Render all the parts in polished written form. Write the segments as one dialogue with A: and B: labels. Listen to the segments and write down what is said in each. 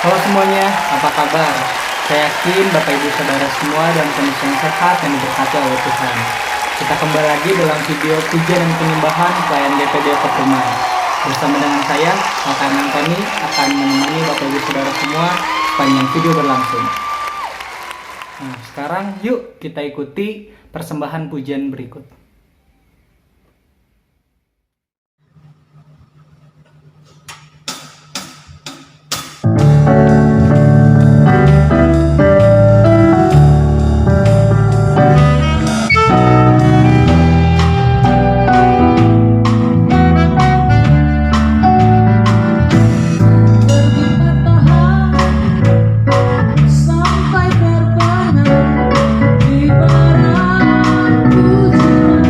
A: Halo semuanya, apa kabar? Saya yakin Bapak Ibu Saudara semua dalam kondisi yang sehat dan diberkati oleh Tuhan. Kita kembali lagi dalam video pujian dan penyembahan pelayan DPD Petrumai. Bersama dengan saya, Maka Antoni akan menemani Bapak Ibu Saudara semua sepanjang video berlangsung. Nah, sekarang yuk kita ikuti persembahan pujian berikut.
B: Sampai terbenam di barat pujian.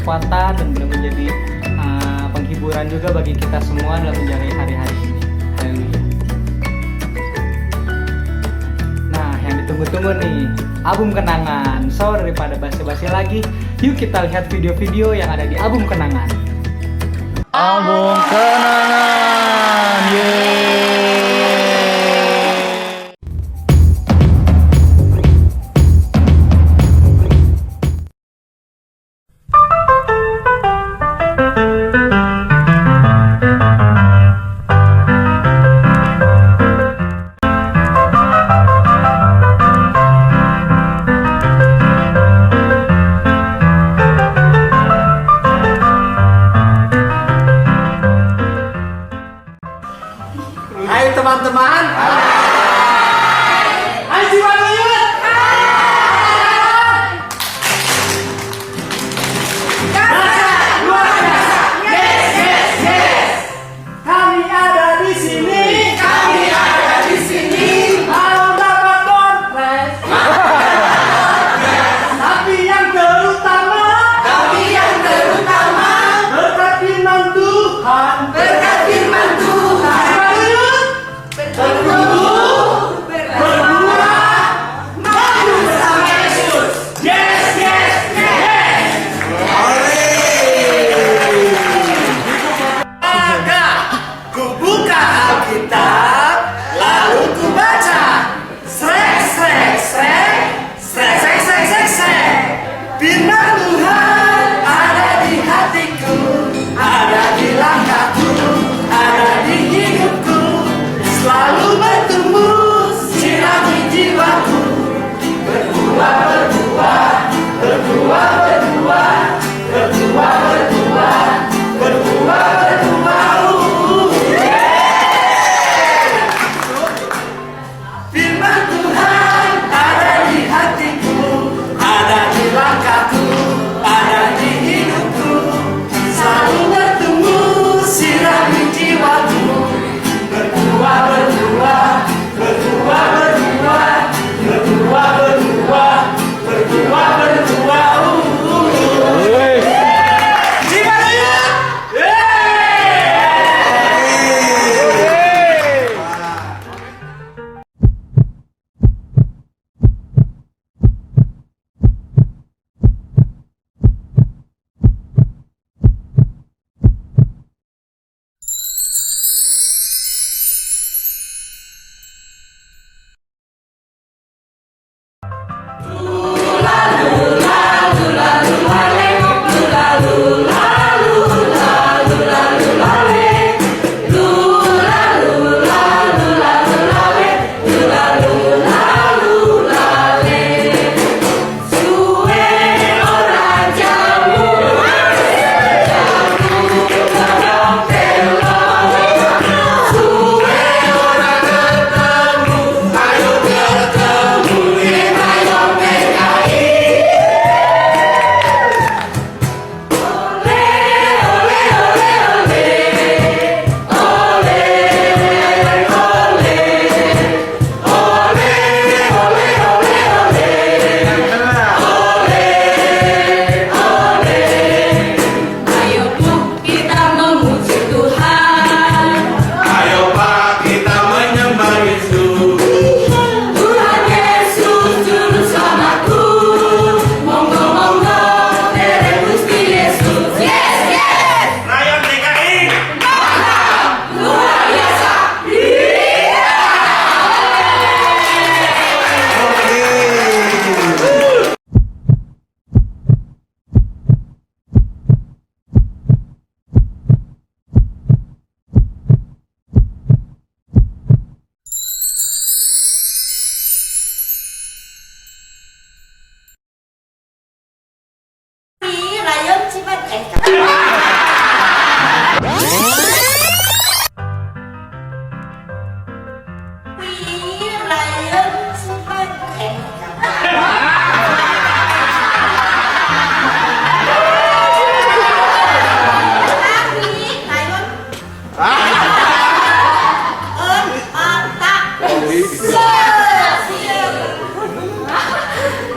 A: kekuatan dan boleh menjadi penghiburan juga bagi kita semua dalam menjalani hari-hari ini. Haleluya. Nah, yang ditunggu-tunggu nih, album kenangan. So, daripada basa-basi lagi, yuk kita lihat video-video yang ada di album kenangan. Album kenangan, yeay.
B: Hai teman-teman. Hai Cimanuyut. Luar biasa. Yes. Kami ada di sini. Kalau dapat konfes. Tapi yang terutama. Berkat firman Tuhan.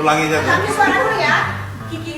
C: Ulangi aja.
D: Tapi suara dulu ya. Kiki.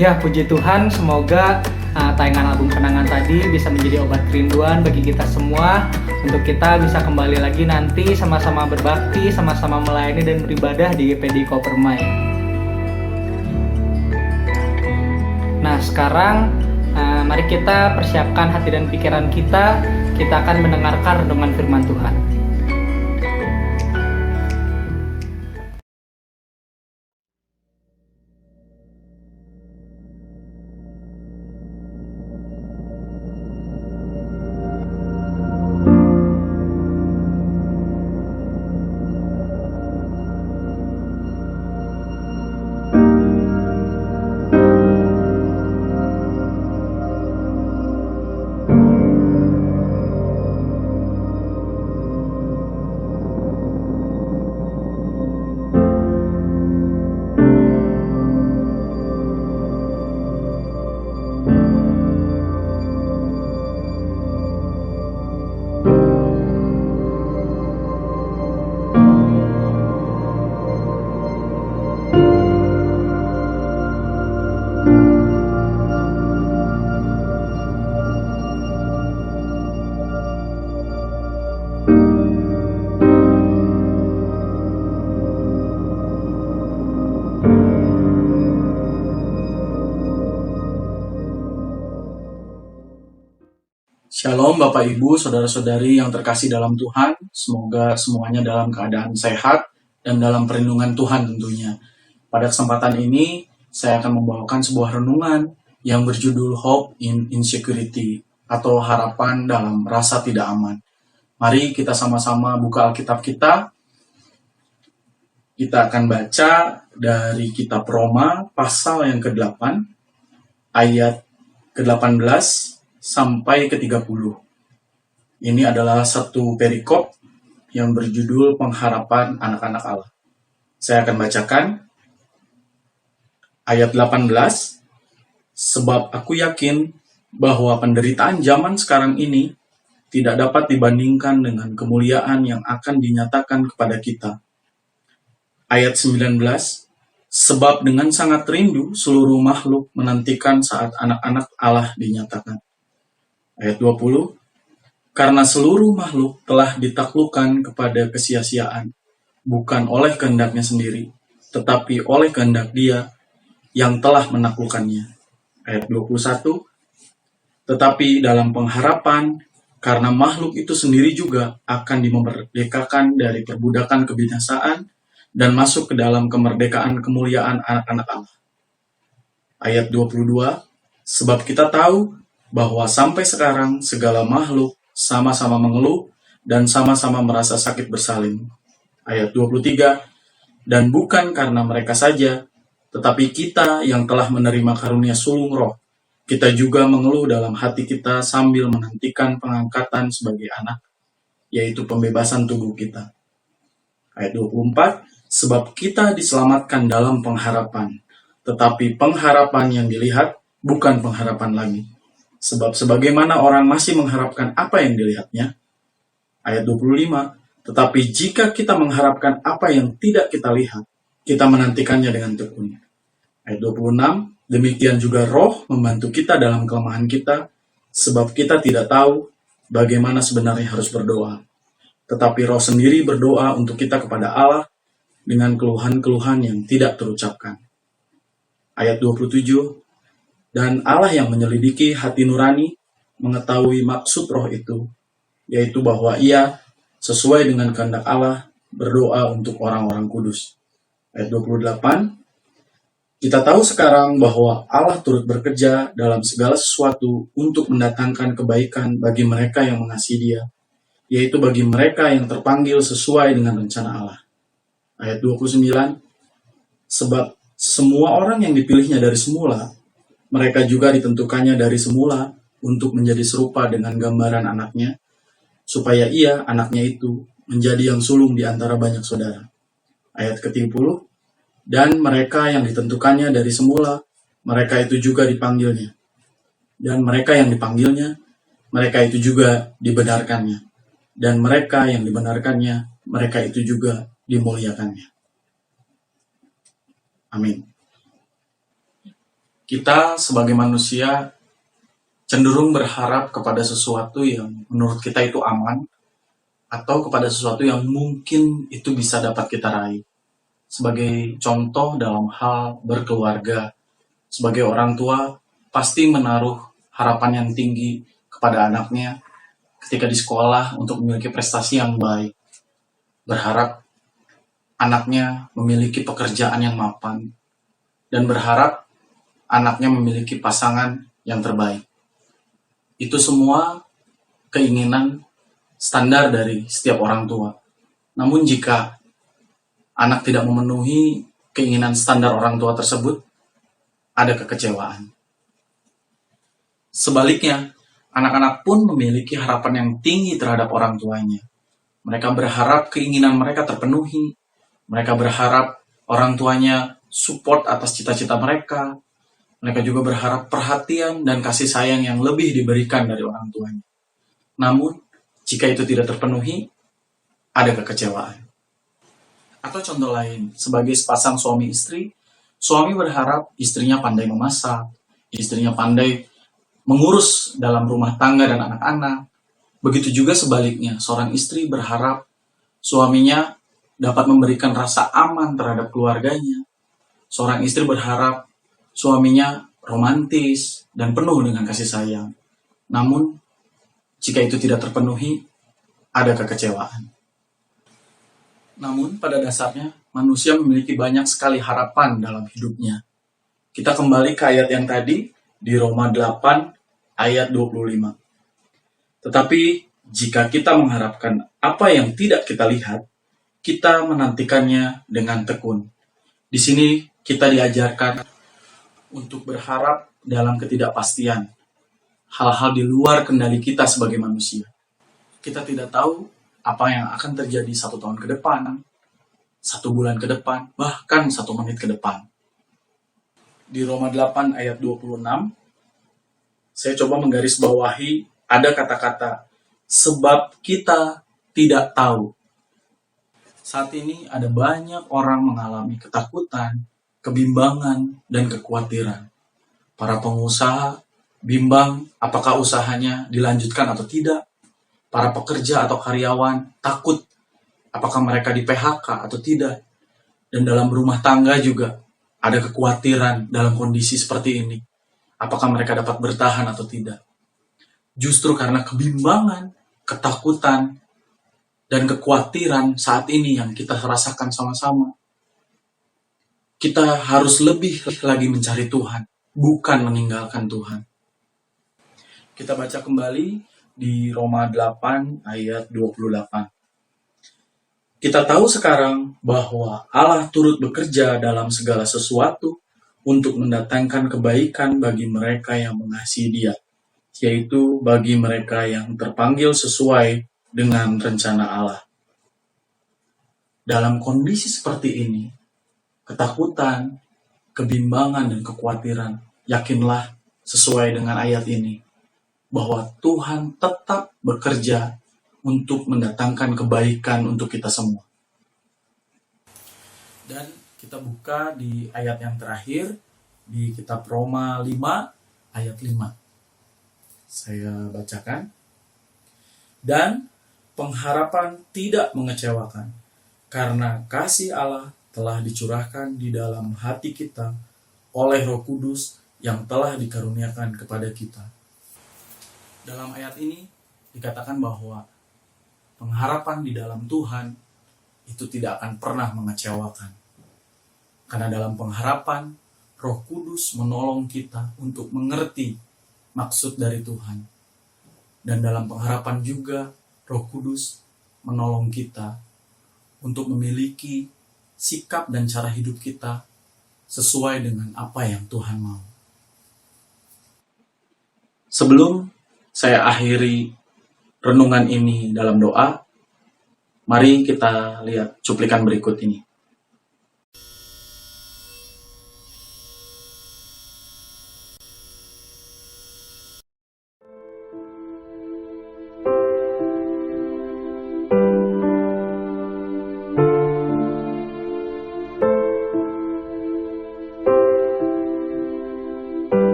A: Ya, puji Tuhan, semoga tayangan album Kenangan tadi bisa menjadi obat kerinduan bagi kita semua untuk kita bisa kembali lagi nanti sama-sama berbakti, sama-sama melayani dan beribadah di GPD Kopermai. Nah, sekarang mari kita persiapkan hati dan pikiran kita. Kita akan mendengarkan renungan firman Tuhan.
C: Shalom Bapak Ibu, Saudara-saudari yang terkasih dalam Tuhan. Semoga semuanya dalam keadaan sehat dan dalam perlindungan Tuhan tentunya. Pada kesempatan ini, saya akan membawakan sebuah renungan yang berjudul Hope in Insecurity atau harapan dalam rasa tidak aman. Mari kita sama-sama buka Alkitab kita. Kita akan baca dari kitab Roma pasal yang ke-8, ayat ke-18 sampai ke-30. Ini adalah satu perikop yang berjudul pengharapan anak-anak Allah. Saya akan bacakan ayat 18. Sebab aku yakin bahwa penderitaan zaman sekarang ini tidak dapat dibandingkan dengan kemuliaan yang akan dinyatakan kepada kita. Ayat 19. Sebab dengan sangat rindu seluruh makhluk menantikan saat anak-anak Allah dinyatakan. Ayat 20, karena seluruh makhluk telah ditaklukkan kepada kesia-siaan, bukan oleh kehendaknya sendiri, tetapi oleh kehendak Dia yang telah menaklukkannya. Ayat 21, tetapi dalam pengharapan, karena makhluk itu sendiri juga akan dimerdekakan dari perbudakan kebinasaan dan masuk ke dalam kemerdekaan kemuliaan anak-anak Allah. Ayat 22, sebab kita tahu bahwa sampai sekarang segala makhluk sama-sama mengeluh dan sama-sama merasa sakit bersalin. Ayat 23, dan bukan karena mereka saja, tetapi kita yang telah menerima karunia sulung roh, kita juga mengeluh dalam hati kita sambil menantikan pengangkatan sebagai anak, yaitu pembebasan tubuh kita. Ayat 24, sebab kita diselamatkan dalam pengharapan, tetapi pengharapan yang dilihat bukan pengharapan lagi. Sebab sebagaimana orang masih mengharapkan apa yang dilihatnya. Ayat 25, tetapi jika kita mengharapkan apa yang tidak kita lihat, kita menantikannya dengan tekun. Ayat 26, demikian juga roh membantu kita dalam kelemahan kita, sebab kita tidak tahu bagaimana sebenarnya harus berdoa. Tetapi roh sendiri berdoa untuk kita kepada Allah dengan keluhan-keluhan yang tidak terucapkan. Ayat 27, dan Allah yang menyelidiki hati nurani mengetahui maksud roh itu, yaitu bahwa Ia sesuai dengan kehendak Allah berdoa untuk orang-orang kudus. Ayat 28, kita tahu sekarang bahwa Allah turut bekerja dalam segala sesuatu untuk mendatangkan kebaikan bagi mereka yang mengasihi Dia, yaitu bagi mereka yang terpanggil sesuai dengan rencana Allah. Ayat 29, sebab semua orang yang dipilihnya dari semula, mereka juga ditentukannya dari semula untuk menjadi serupa dengan gambaran anaknya, supaya ia, anaknya itu, menjadi yang sulung di antara banyak saudara. Ayat ke-30, dan mereka yang ditentukannya dari semula, mereka itu juga dipanggilnya. Dan mereka yang dipanggilnya, mereka itu juga dibenarkannya. Dan mereka yang dibenarkannya, mereka itu juga dimuliakannya. Amin. Kita sebagai manusia cenderung berharap kepada sesuatu yang menurut kita itu aman, atau kepada sesuatu yang mungkin itu bisa dapat kita raih. Sebagai contoh dalam hal berkeluarga, sebagai orang tua pasti menaruh harapan yang tinggi kepada anaknya ketika di sekolah untuk memiliki prestasi yang baik. Berharap anaknya memiliki pekerjaan yang mapan, dan berharap anaknya memiliki pasangan yang terbaik. Itu semua keinginan standar dari setiap orang tua. Namun jika anak tidak memenuhi keinginan standar orang tua tersebut, ada kekecewaan. Sebaliknya, anak-anak pun memiliki harapan yang tinggi terhadap orang tuanya. Mereka berharap keinginan mereka terpenuhi. Mereka berharap orang tuanya support atas cita-cita mereka. Mereka juga berharap perhatian dan kasih sayang yang lebih diberikan dari orang tuanya. Namun, jika itu tidak terpenuhi, ada kekecewaan. Atau contoh lain, sebagai sepasang suami istri, suami berharap istrinya pandai memasak, istrinya pandai mengurus dalam rumah tangga dan anak-anak. Begitu juga sebaliknya, seorang istri berharap suaminya dapat memberikan rasa aman terhadap keluarganya. Seorang istri berharap suaminya romantis dan penuh dengan kasih sayang. Namun, jika itu tidak terpenuhi, ada kekecewaan. Namun, pada dasarnya, manusia memiliki banyak sekali harapan dalam hidupnya. Kita kembali ke ayat yang tadi, di Roma 8, ayat 25. Tetapi, jika kita mengharapkan apa yang tidak kita lihat, kita menantikannya dengan tekun. Di sini, kita diajarkan untuk berharap dalam ketidakpastian, hal-hal di luar kendali kita sebagai manusia. Kita tidak tahu apa yang akan terjadi 1 tahun ke depan, 1 bulan ke depan, bahkan 1 menit ke depan. Di Roma 8 ayat 26, saya coba menggarisbawahi ada kata-kata, sebab kita tidak tahu. Saat ini ada banyak orang mengalami ketakutan, kebimbangan, dan kekhawatiran. Para pengusaha bimbang apakah usahanya dilanjutkan atau tidak. Para pekerja atau karyawan takut apakah mereka di PHK atau tidak. Dan dalam rumah tangga juga ada kekhawatiran dalam kondisi seperti ini. Apakah mereka dapat bertahan atau tidak. Justru karena kebimbangan, ketakutan, dan kekhawatiran saat ini yang kita rasakan sama-sama, kita harus lebih lagi mencari Tuhan, bukan meninggalkan Tuhan. Kita baca kembali di Roma 8 ayat 28. Kita tahu sekarang bahwa Allah turut bekerja dalam segala sesuatu untuk mendatangkan kebaikan bagi mereka yang mengasihi Dia, yaitu bagi mereka yang terpanggil sesuai dengan rencana Allah. Dalam kondisi seperti ini, ketakutan, kebimbangan, dan kekhawatiran, yakinlah sesuai dengan ayat ini, bahwa Tuhan tetap bekerja untuk mendatangkan kebaikan untuk kita semua. Dan kita buka di ayat yang terakhir, di kitab Roma 5, ayat 5. Saya bacakan. Dan pengharapan tidak mengecewakan, karena kasih Allah telah dicurahkan di dalam hati kita oleh Roh Kudus yang telah dikaruniakan kepada kita. Dalam ayat ini dikatakan bahwa pengharapan di dalam Tuhan itu tidak akan pernah mengecewakan. Karena dalam pengharapan, Roh Kudus menolong kita untuk mengerti maksud dari Tuhan. Dan dalam pengharapan juga, Roh Kudus menolong kita untuk memiliki sikap dan cara hidup kita sesuai dengan apa yang Tuhan mau. Sebelum saya akhiri renungan ini dalam doa, mari kita lihat cuplikan berikut ini.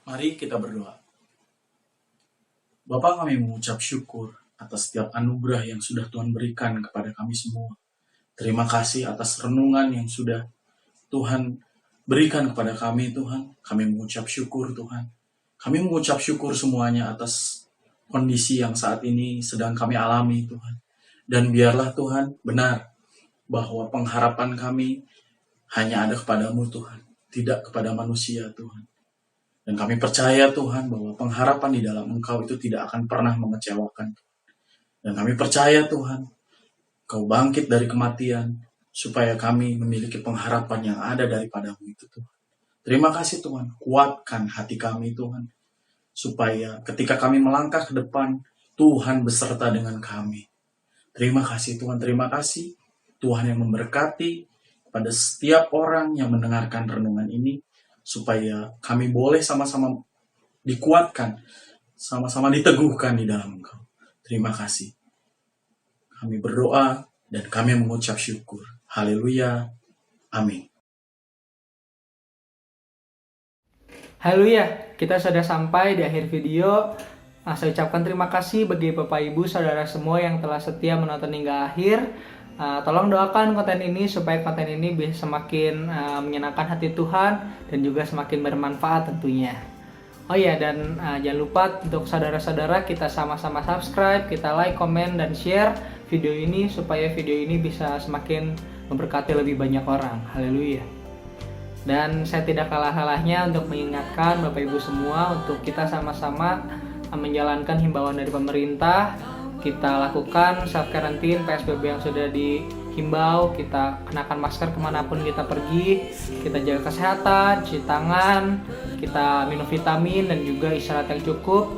C: Mari kita berdoa. Bapa, kami mengucap syukur atas setiap anugerah yang sudah Tuhan berikan kepada kami semua. Terima kasih atas renungan yang sudah Tuhan berikan kepada kami, Tuhan. Kami mengucap syukur, Tuhan. Kami mengucap syukur semuanya atas kondisi yang saat ini sedang kami alami, Tuhan. Dan biarlah Tuhan benar bahwa pengharapan kami hanya ada kepadamu, Tuhan. Tidak kepada manusia, Tuhan. Dan kami percaya, Tuhan, bahwa pengharapan di dalam Engkau itu tidak akan pernah mengecewakan. Dan kami percaya, Tuhan, Kau bangkit dari kematian, supaya kami memiliki pengharapan yang ada daripada-Mu itu, Tuhan. Terima kasih, Tuhan. Kuatkan hati kami, Tuhan. Supaya ketika kami melangkah ke depan, Tuhan beserta dengan kami. Terima kasih, Tuhan. Terima kasih. Tuhan yang memberkati pada setiap orang yang mendengarkan renungan ini, supaya kami boleh sama-sama dikuatkan, sama-sama diteguhkan di dalam Engkau. Terima kasih. Kami berdoa dan kami mengucap syukur. Haleluya. Amin.
A: Haleluya, kita sudah sampai di akhir video. Saya ucapkan terima kasih bagi Bapak Ibu Saudara semua yang telah setia menonton hingga akhir. Tolong doakan konten ini supaya konten ini bisa semakin menyenangkan hati Tuhan dan juga semakin bermanfaat tentunya. Oh iya, dan jangan lupa untuk saudara-saudara kita sama-sama subscribe, kita like, komen, dan share video ini supaya video ini bisa semakin memberkati lebih banyak orang. Haleluya. Dan saya tidak kalah-kalahnya untuk mengingatkan Bapak Ibu semua untuk kita sama-sama menjalankan himbauan dari pemerintah. Kita lakukan self quarantine PSBB yang sudah dihimbau. Kita kenakan masker kemanapun kita pergi. Kita jaga kesehatan, cuci tangan, kita minum vitamin dan juga istirahat yang cukup.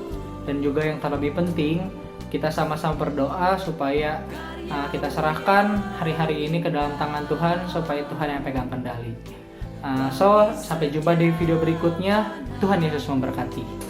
A: Dan juga yang terlebih penting, kita sama-sama berdoa supaya kita serahkan hari-hari ini ke dalam tangan Tuhan, supaya Tuhan yang pegang kendali. Sampai jumpa di video berikutnya. Tuhan Yesus memberkati.